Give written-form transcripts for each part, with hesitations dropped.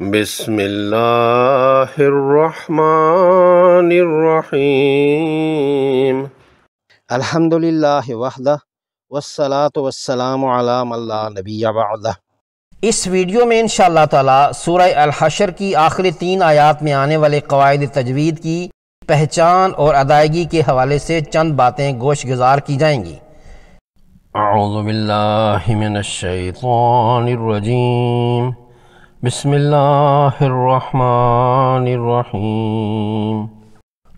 بسم اللہ الرحمن الرحیم الحمدللہ وحدہ والصلاة والسلام علی من لا نبی بعدہ۔ اس ویڈیو میں انشاءاللہ تعالی سورہ الحشر کی آخری 3 آیات میں آنے والے قواعد تجوید کی پہچان اور ادائیگی کے حوالے سے چند باتیں گوش گزار کی جائیں گی۔ اعوذ باللہ من الشیطان الرجیم، بسم اللہ الرحمن الرحیم۔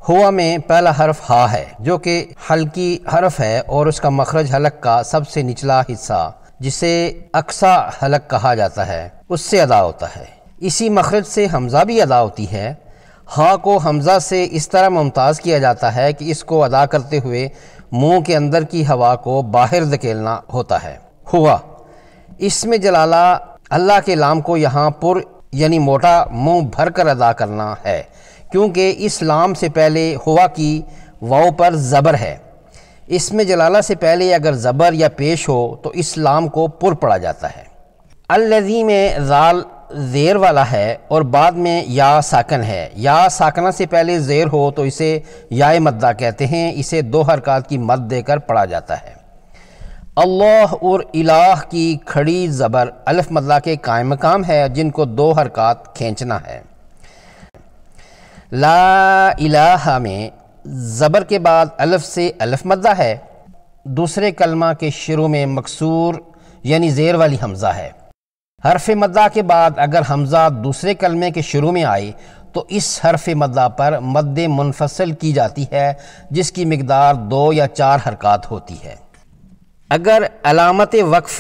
ہوا میں پہلا حرف ہا ہے جو کہ حلقی حرف ہے اور اس کا مخرج حلق کا سب سے نچلا حصہ جسے اقصی حلق کہا جاتا ہے اس سے ادا ہوتا ہے۔ اسی مخرج سے حمزہ بھی ادا ہوتی ہے۔ ہا کو حمزہ سے اس طرح ممتاز کیا جاتا ہے کہ اس کو ادا کرتے ہوئے منہ کے اندر کی ہوا کو باہر دھکیلنا ہوتا ہے۔ ہوا، اس میں جلالہ اللہ کے لام کو یہاں پر یعنی موٹا منہ بھر کر ادا کرنا ہے، کیونکہ اس لام سے پہلے ہوا کی واو پر زبر ہے۔ اس میں جلالہ سے پہلے اگر زبر یا پیش ہو تو اس لام کو پر پڑا جاتا ہے۔ الذی میں ذال زیر والا ہے اور بعد میں یا ساکن ہے۔ یا ساکنہ سے پہلے زیر ہو تو اسے یا مدہ کہتے ہیں۔ اسے 2 حرکات کی مد دے کر پڑھا جاتا ہے۔ اللہ اور الہ کی کھڑی زبر الف مدہ کے قائم مقام ہے جن کو 2 حرکات کھینچنا ہے۔ لا الہ میں زبر کے بعد الف سے الف مدہ ہے۔ دوسرے کلمہ کے شروع میں مکسور یعنی زیر والی حمزہ ہے۔ حرف مدہ کے بعد اگر حمزہ دوسرے کلمے کے شروع میں آئے تو اس حرف مدہ پر مد منفصل کی جاتی ہے جس کی مقدار 2 یا 4 حرکات ہوتی ہے۔ اگر علامت وقف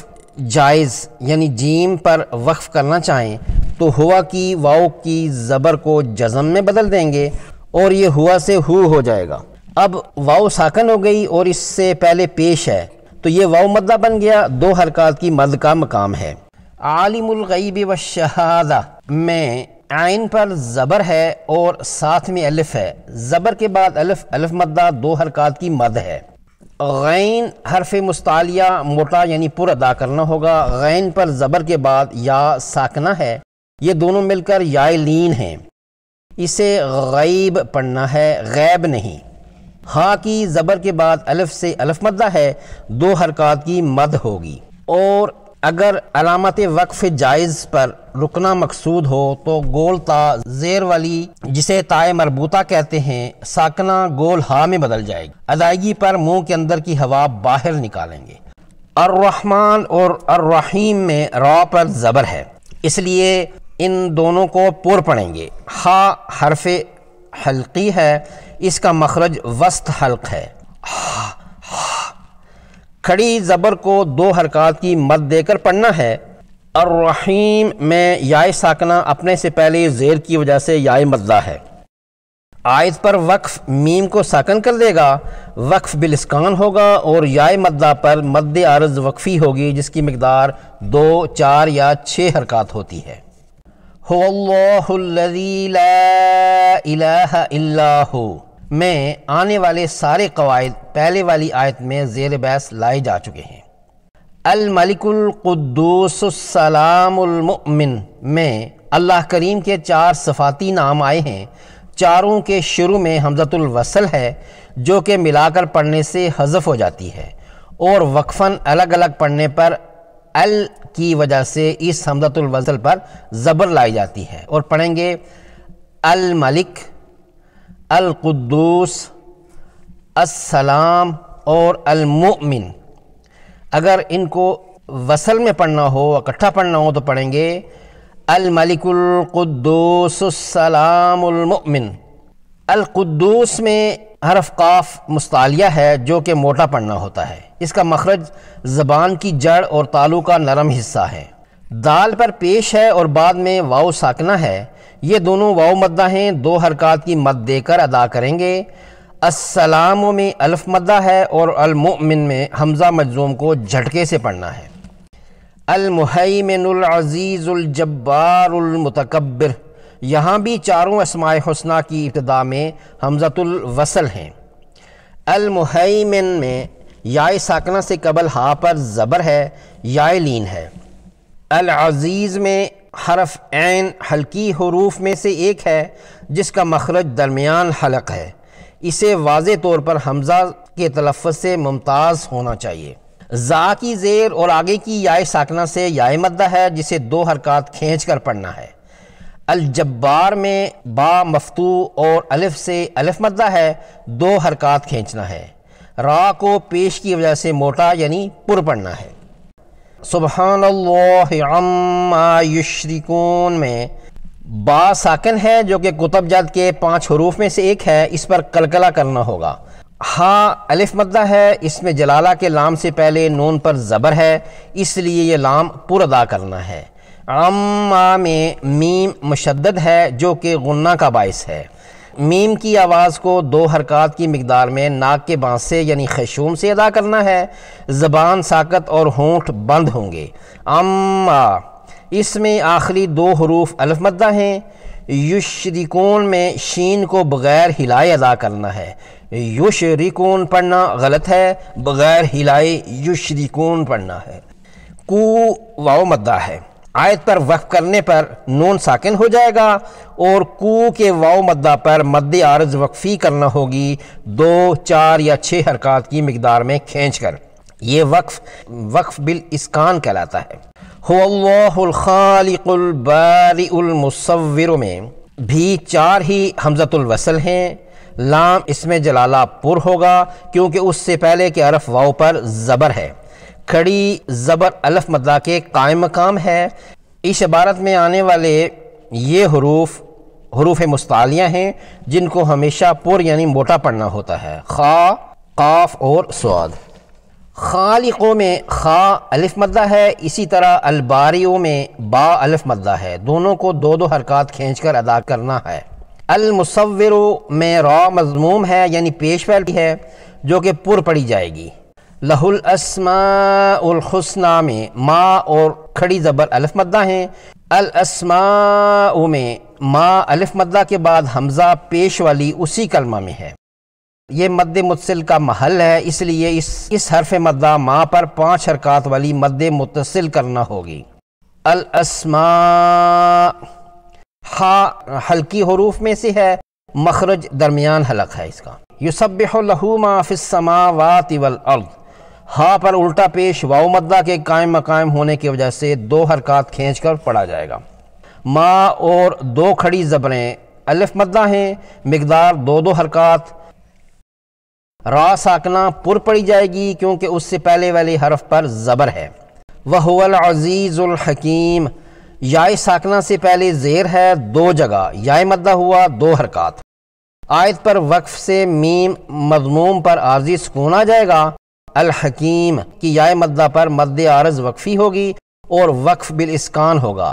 جائز یعنی جیم پر وقف کرنا چاہیں تو ہوا کی واو کی زبر کو جزم میں بدل دیں گے اور یہ ہوا سے ہو جائے گا۔ اب واو ساکن ہو گئی اور اس سے پہلے پیش ہے تو یہ واو مدہ بن گیا، 2 حرکات کی مد کا مقام ہے۔ عالم الغیب والشہادہ میں عین پر زبر ہے اور ساتھ میں الف ہے۔ زبر کے بعد الف مدہ 2 حرکات کی مد ہے۔ غین حرف مستعلیہ موٹا یعنی پر ادا کرنا ہوگا۔ غین پر زبر کے بعد یا ساکنہ ہے، یہ دونوں مل کر یا لین ہیں۔ اسے غیب پڑھنا ہے، غیب نہیں۔ ہا کی زبر کے بعد الف سے الف مدہ ہے، 2 حرکات کی مد ہوگی۔ اور اگر علامت وقف جائز پر رکنا مقصود ہو تو گول تا زیر والی جسے تائے مربوطہ کہتے ہیں ساکنہ گول ہا میں بدل جائے گی۔ ادائیگی پر منہ کے اندر کی ہوا باہر نکالیں گے۔ الرحمن اور الرحیم میں را پر زبر ہے، اس لیے ان دونوں کو پر پڑھیں گے۔ ہا حرف حلقی ہے، اس کا مخرج وسط حلق ہے۔ کھڑی زبر کو 2 حرکات کی مد دے کر پڑھنا ہے۔ الرحیم میں یا ساکنہ اپنے سے پہلے زیر کی وجہ سے یا مدہ ہے۔ آیت پر وقف میم کو ساکن کر دے گا، وقف بالاسکان ہوگا اور یا مدہ پر مد عارض وقفی ہوگی جس کی مقدار 2، 4 یا 6 حرکات ہوتی ہے۔ هو اللہ الذی لا الہ الا ہو میں آنے والے سارے قواعد پہلے والی آیت میں زیر بحث لائے جا چکے ہیں۔ الملک القدوس السلام المؤمن میں اللہ کریم کے 4 صفاتی نام آئے ہیں۔ چاروں کے شروع میں حمزۃ الوصل ہے جو کہ ملا کر پڑھنے سے حذف ہو جاتی ہے اور وقفاً الگ الگ پڑھنے پر ال کی وجہ سے اس حمزۃ الوصل پر زبر لائی جاتی ہے اور پڑھیں گے الملک، القدوس، السلام اور المؤمن۔ اگر ان کو وصل میں پڑھنا ہو، اکٹھا پڑھنا ہو تو پڑھیں گے الملک القدوس السلام المؤمن۔ القدوس میں حرف قاف مستعلیہ ہے جو کہ موٹا پڑھنا ہوتا ہے۔ اس کا مخرج زبان کی جڑ اور تالو کا نرم حصہ ہے۔ دال پر پیش ہے اور بعد میں واو ساکنہ ہے، یہ دونوں واو مدہ ہیں، 2 حرکات کی مد دے کر ادا کریں گے۔ السلام میں الف مدہ ہے اور المؤمن میں حمزہ مجزوم کو جھٹکے سے پڑھنا ہے۔ المہیمن العزیز الجبار المتکبر، یہاں بھی چاروں اسماء حسنہ کی ابتدا میں حمزۃ الوصل ہیں۔ المہیمن میں یا ساکنہ سے قبل ہا پر زبر ہے، یا لین ہے۔ العزیز میں حرف عین حلقی حروف میں سے ایک ہے جس کا مخرج درمیان حلق ہے، اسے واضح طور پر حمزہ کے تلفظ سے ممتاز ہونا چاہیے۔ زا کی زیر اور آگے کی یائے ساکنہ سے یائے مدہ ہے جسے 2 حرکات کھینچ کر پڑھنا ہے۔ الجبار میں با مفتوح اور الف سے الف مدہ ہے، 2 حرکات کھینچنا ہے۔ را کو پیش کی وجہ سے موٹا یعنی پر پڑھنا ہے۔ سبحان اللہ عما یشرکون میں با ساکن ہے جو کہ کتب جد کے 5 حروف میں سے ایک ہے، اس پر قلقلہ کرنا ہوگا۔ ہاں الف مدہ ہے، اس میں جلالہ کے لام سے پہلے نون پر زبر ہے، اس لیے یہ لام پر ادا کرنا ہے۔ عما میں میم مشدد ہے جو کہ غنہ کا باعث ہے۔ میم کی آواز کو 2 حرکات کی مقدار میں ناک کے بانس سے یعنی خیشوم سے ادا کرنا ہے، زبان ساکت اور ہونٹ بند ہوں گے۔ عما اس میں آخری 2 حروف الف مدہ ہیں۔ یشرکون میں شین کو بغیر ہلائے ادا کرنا ہے، یشرکون پڑھنا غلط ہے، بغیر ہلائے یشرکون پڑھنا ہے۔ کو واو مدہ ہے، آیت پر وقف کرنے پر نون ساکن ہو جائے گا اور کو کے واو مدہ پر مد عارض وقفی کرنا ہوگی 2، 4 یا 6 حرکات کی مقدار میں کھینچ کر۔ یہ وقف بالاسکان کہلاتا ہے۔ هو اللہ الخالق البارئ المصور میں بھی 4 ہی حمزۃ الوصل ہیں۔ لام اس میں جلالہ پر ہوگا کیونکہ اس سے پہلے کے حرف واو پر زبر ہے۔ کھڑی زبر الف مدہ کے قائم مقام ہے۔ اس عبارت میں آنے والے یہ حروف مستعلیہ ہیں جن کو ہمیشہ پر یعنی موٹا پڑھنا ہوتا ہے، خا، قاف اور صاد۔ خالقوں میں خا الف مدہ ہے، اسی طرح الباریوں میں با الف مدہ ہے، دونوں کو 2 حرکات کھینچ کر ادا کرنا ہے۔ المصور میں را مضموم ہے یعنی پیش پہلی ہے جو کہ پر پڑی جائے گی۔ لہ الاسماء الحسنی میں ما اور کھڑی زبر الف مدہ ہیں۔ الاسماء میں ما الف مدہ کے بعد حمزہ پیش والی اسی کلمہ میں ہے، یہ مد متصل کا محل ہے، اس لیے اس حرف مدہ ما پر 5 حرکات والی مد متصل کرنا ہوگی۔ الاسماء ہا حلقی حروف میں سے ہے، مخرج درمیان حلق ہے اس کا۔ یسبح لہ ما فی السماوات والارض، ہا پر الٹا پیش واو مدہ کے قائم مقام ہونے کی وجہ سے 2 حرکات کھینچ کر پڑھا جائے گا۔ ما اور 2 کھڑی زبریں الف مدہ ہیں، مقدار 2 حرکات۔ را ساکنہ پر پڑی جائے گی کیونکہ اس سے پہلے والے حرف پر زبر ہے۔ وَهُوَ الْعَزِيزُ الْحَكِيمُ یائے ساکنہ سے پہلے زیر ہے 2 جگہ، یائے مدہ ہوا 2 حرکات۔ آیت پر وقف سے میم مضموم پر عارضی سکون آ جائے گا۔ الحکیم کی یائے مدہ پر مد عارض وقفی ہوگی اور وقف بالاسکان ہوگا۔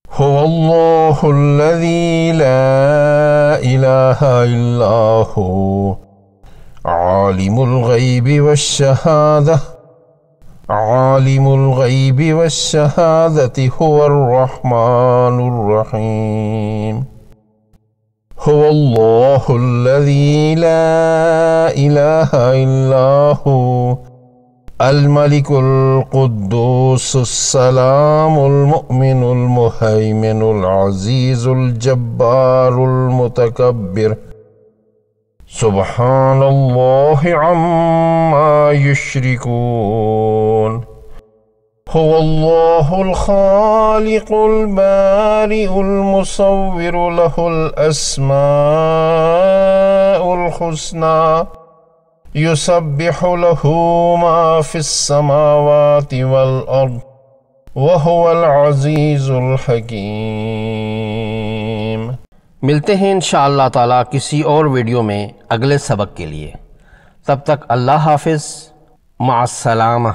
هو اللہ الذی لا الہ الا هو عالم الغیب والشہادہ عالم الغیب والشہادۃ هو الرحمن الرحیم۔ هو اللہ الذی لا الہ الا هو الملک القدوس السلام المؤمن المہیمن العزیز الجبار المتکبر سبحان اللہ عما یشرکون۔ هو اللہ الخالق البارئ المصور له الاسماء الحسنى یسبح له ما فی السماوات والارض وهو العزیز الحکیم۔ ملتے ہیں انشاءاللہ تعالیٰ کسی اور ویڈیو میں اگلے سبق کے لیے، تب تک اللہ حافظ، مع السلامہ۔